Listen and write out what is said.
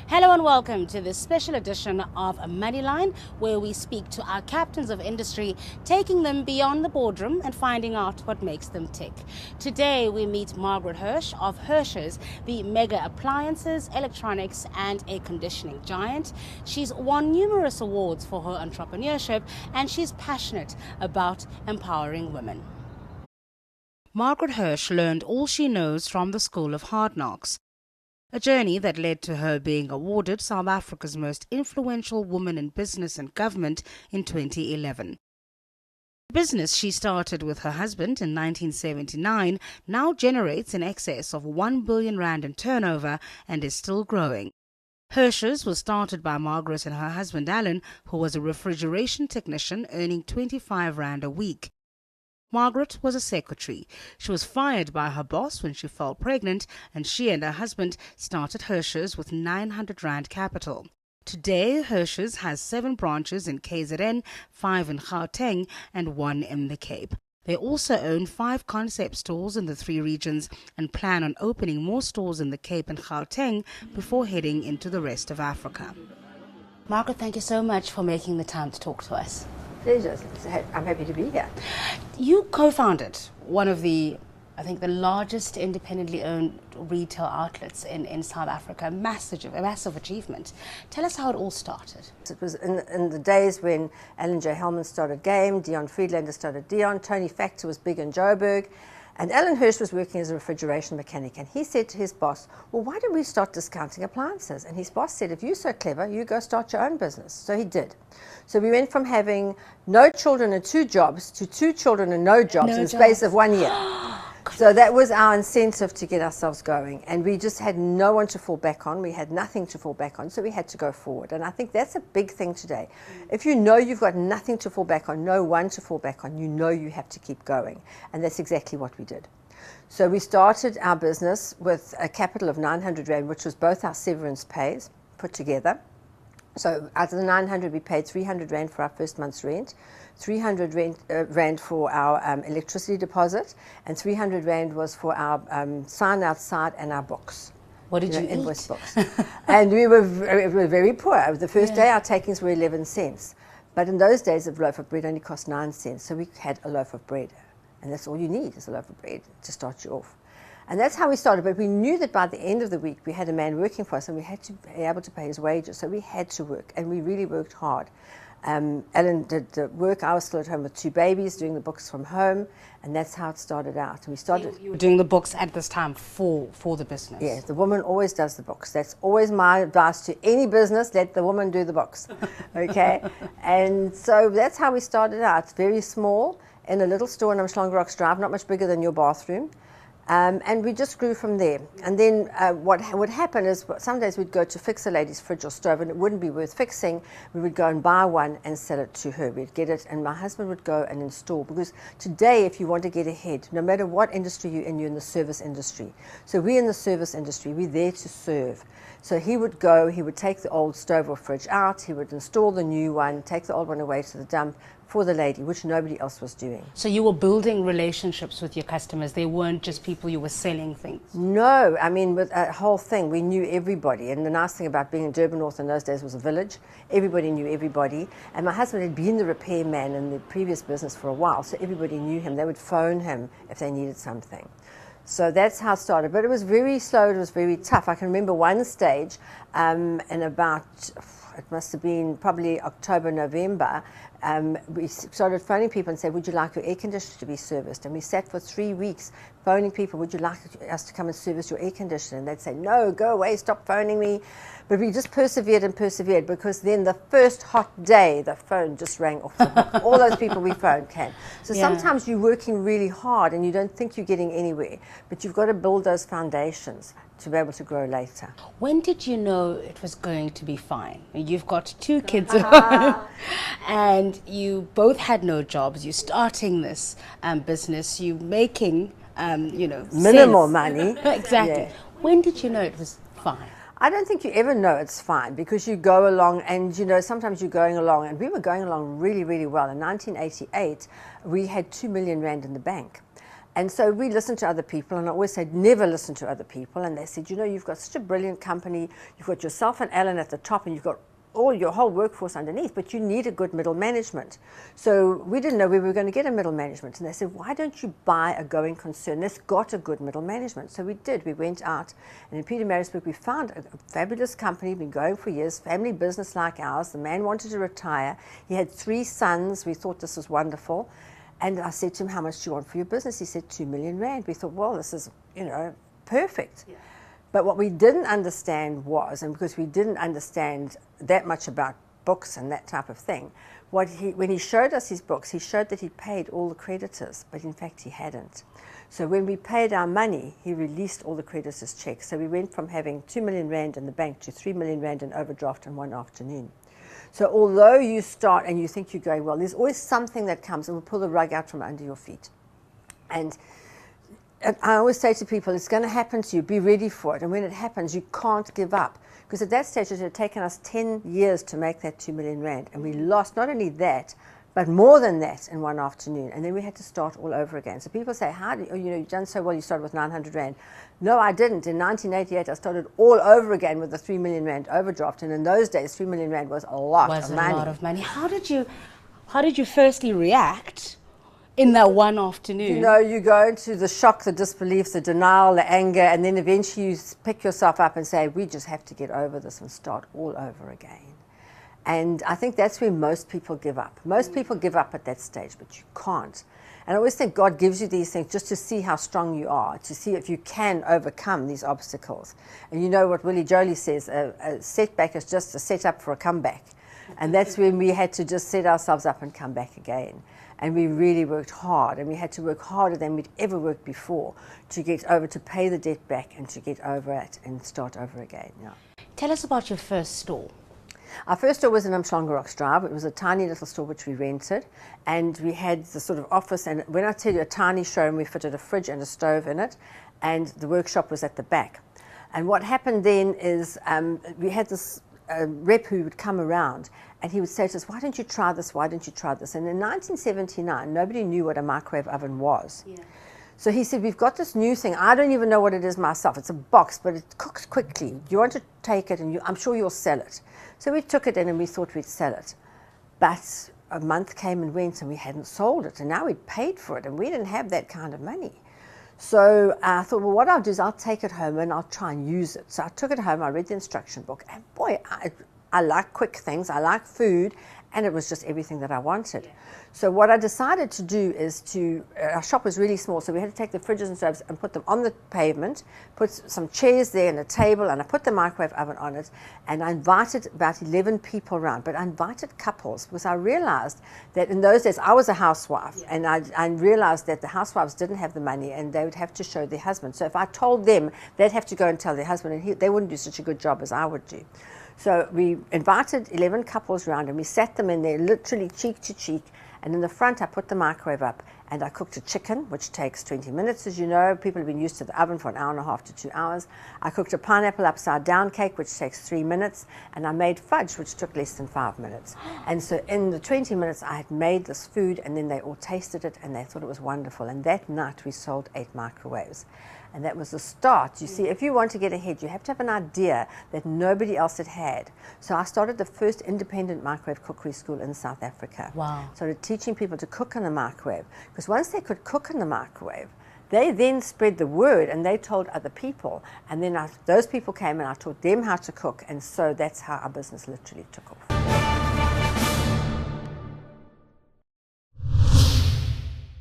Hello and welcome to this special edition of Moneyline, where we speak to our captains of industry, taking them beyond the boardroom and finding out what makes them tick. Today we meet Margaret Hirsh of Hirsh's, the mega appliances, electronics and air conditioning giant. She's won numerous awards for her entrepreneurship and she's passionate about empowering women. Margaret Hirsh learned all she knows from the School of Hard Knocks, a journey that led to her being awarded South Africa's most influential woman in business and government in 2011. The business she started with her husband in 1979 now generates in excess of 1 billion rand in turnover and is still growing. Hirsh's was started by Margaret and her husband Alan, who was a refrigeration technician earning 25 rand a week. Margaret was a secretary. She was fired by her boss when she fell pregnant, and she and her husband started Hirsh's with 900 rand capital. Today, Hirsh's has 7 branches in KZN, 5 in Gauteng, and 1 in the Cape. They also own 5 concept stores in the 3 regions and plan on opening more stores in the Cape and Gauteng before heading into the rest of Africa. Margaret, thank you so much for making the time to talk to us. Pleasure. I'm happy to be here. You co-founded one of the largest independently owned retail outlets in South Africa. A massive achievement. Tell us how it all started. It was in the days when Alan J. Hellman started Game, Dion Friedlander started Dion, Tony Factor was big in Joburg, and Alan Hirsh was working as a refrigeration mechanic, and he said to his boss, well, why don't we start discounting appliances? And his boss said, if you're so clever, you go start your own business. So he did. So we went from having no children and 2 jobs to 2 children and no jobs in the space of 1 year. So that was our incentive to get ourselves going, and we just had no one to fall back on. We had nothing to fall back on, so we had to go forward. And I think that's a big thing today. If you know you've got nothing to fall back on, no one to fall back on, you know you have to keep going, and that's exactly what we did. So we started our business with a capital of 900 rand, which was both our severance pays put together. So out of the 900, we paid 300 rand for our first month's rent, 300 rand for our electricity deposit, and 300 rand was for our sign outside and our books. What did you eat? Invoice books. And we were very poor. The first day our takings were 11 cents. But in those days, a loaf of bread only cost 9 cents. So we had a loaf of bread. And that's all you need is a loaf of bread to start you off. And that's how we started, but we knew that by the end of the week we had a man working for us and we had to be able to pay his wages, so we had to work, and we really worked hard. Alan did the work, I was still at home with 2 babies, doing the books from home, and that's how it started out. And we started. You were doing the books at this time for the business? Yes, the woman always does the books. That's always my advice to any business, let the woman do the books, okay? And so that's how we started out, very small, in a little store in Umhlanga Drive, not much bigger than your bathroom. And we just grew from there. And then what would happen is some days we'd go to fix a lady's fridge or stove and it wouldn't be worth fixing. We would go and buy one and sell it to her. We'd get it and my husband would go and install. Because today, if you want to get ahead, no matter what industry you're in the service industry. So we're in the service industry, we're there to serve. So he would go, he would take the old stove or fridge out, he would install the new one, take the old one away to the dump for the lady, which nobody else was doing. So you were building relationships with your customers. They weren't just people you were selling things. No, I mean, with a whole thing, we knew everybody. And the nice thing about being in Durban North in those days was a village. Everybody knew everybody. And my husband had been the repairman in the previous business for a while, so everybody knew him. They would phone him if they needed something. So that's how it started. But it was very slow, it was very tough. I can remember one stage in about, it must have been probably October, November, we started phoning people and said, would you like your air conditioner to be serviced? And we sat for 3 weeks phoning people, would you like us to come and service your air conditioner? And they'd say, no, go away, stop phoning me. But we just persevered and persevered, because then the first hot day, the phone just rang off the hook. All those people we phoned came. So sometimes you're working really hard and you don't think you're getting anywhere, but you've got to build those foundations to be able to grow later. When did you know it was going to be fine? You've got 2 kids at home and you both had no jobs. You're starting this business, you're making, minimal money. Exactly. Yeah. When did you know it was fine? I don't think you ever know it's fine, because you go along and, sometimes you're going along, and we were going along really, really well. In 1988, we had 2 million rand in the bank. And so we listened to other people, and I always said, never listen to other people. And they said, you know, you've got such a brilliant company. You've got yourself and Alan at the top, and you've got all your whole workforce underneath, but you need a good middle management. So we didn't know we were going to get a middle management. And they said, why don't you buy a going concern that's got a good middle management? So we did. We went out, and in Pietermaritzburg, we found a fabulous company, been going for years, family business like ours. The man wanted to retire. He had 3 sons. We thought this was wonderful. And I said to him, how much do you want for your business? He said, 2 million rand. We thought, well, this is, you know, perfect. Yeah. But what we didn't understand was, and because we didn't understand that much about books and that type of thing, when he showed us his books, he showed that he paid all the creditors, but in fact he hadn't. So when we paid our money, he released all the creditors' checks. So we went from having 2 million rand in the bank to 3 million rand in overdraft in one afternoon. So although you start and you think you're going well, there's always something that comes and will pull the rug out from under your feet. And I always say to people, it's going to happen to you, be ready for it. And when it happens, you can't give up. Because at that stage, it had taken us 10 years to make that 2 million rand. And we lost not only that, but more than that in one afternoon. And then we had to start all over again. So people say, how do you, you know, you've done so well, you started with 900 rand. No, I didn't. In 1988, I started all over again with the 3 million rand overdraft. And in those days, 3 million rand was a lot of money. Was a lot of money. How did you firstly react in that one afternoon? You know, you go into the shock, the disbelief, the denial, the anger, and then eventually you pick yourself up and say, we just have to get over this and start all over again. And I think that's where most people give up. Most people give up at that stage, but you can't. And I always think God gives you these things just to see how strong you are, to see if you can overcome these obstacles. And you know what Willie Jolie says, a setback is just a setup for a comeback. And that's when we had to just set ourselves up and come back again. And we really worked hard, and we had to work harder than we'd ever worked before to get over, to pay the debt back and to get over it and start over again. Yeah. Tell us about your first store. Our first store was in Umhlanga Drive. It was a tiny little store which we rented, and we had the sort of office, and when I tell you a tiny showroom, we fitted a fridge and a stove in it, and the workshop was at the back. And what happened then is we had this rep who would come around, and he would say to us, why don't you try this, why don't you try this? And in 1979, nobody knew what a microwave oven was. Yeah. So he said, we've got this new thing. I don't even know what it is myself. It's a box, but it cooks quickly. Do you want to take it? And I'm sure you'll sell it. So we took it in and we thought we'd sell it. But a month came and went and we hadn't sold it. And now we'd paid for it and we didn't have that kind of money. So I thought, well, what I'll do is I'll take it home and I'll try and use it. So I took it home, I read the instruction book, and boy, I like quick things, I like food, and it was just everything that I wanted. Yeah. So what I decided to do is our shop was really small, so we had to take the fridges and stoves and put them on the pavement, put some chairs there and a table, and I put the microwave oven on it, and I invited about 11 people around, but I invited couples because I realized that in those days I was a housewife, yeah. And I realized that the housewives didn't have the money and they would have to show their husband. So if I told them, they'd have to go and tell their husband, and they wouldn't do such a good job as I would do. So we invited 11 couples around and we sat them in there literally cheek to cheek, and in the front I put the microwave up and I cooked a chicken, which takes 20 minutes, as you know. People have been used to the oven for an hour and a half to 2 hours. I cooked a pineapple upside down cake, which takes 3 minutes, and I made fudge, which took less than 5 minutes. And so in the 20 minutes I had made this food, and then they all tasted it and they thought it was wonderful. And that night we sold 8 microwaves. And that was the start. You see, if you want to get ahead, you have to have an idea that nobody else had had. So I started the first independent microwave cookery school in South Africa. Wow. Started teaching people to cook in the microwave. Because once they could cook in the microwave, they then spread the word and they told other people. And then those people came and I taught them how to cook. And so that's how our business literally took off.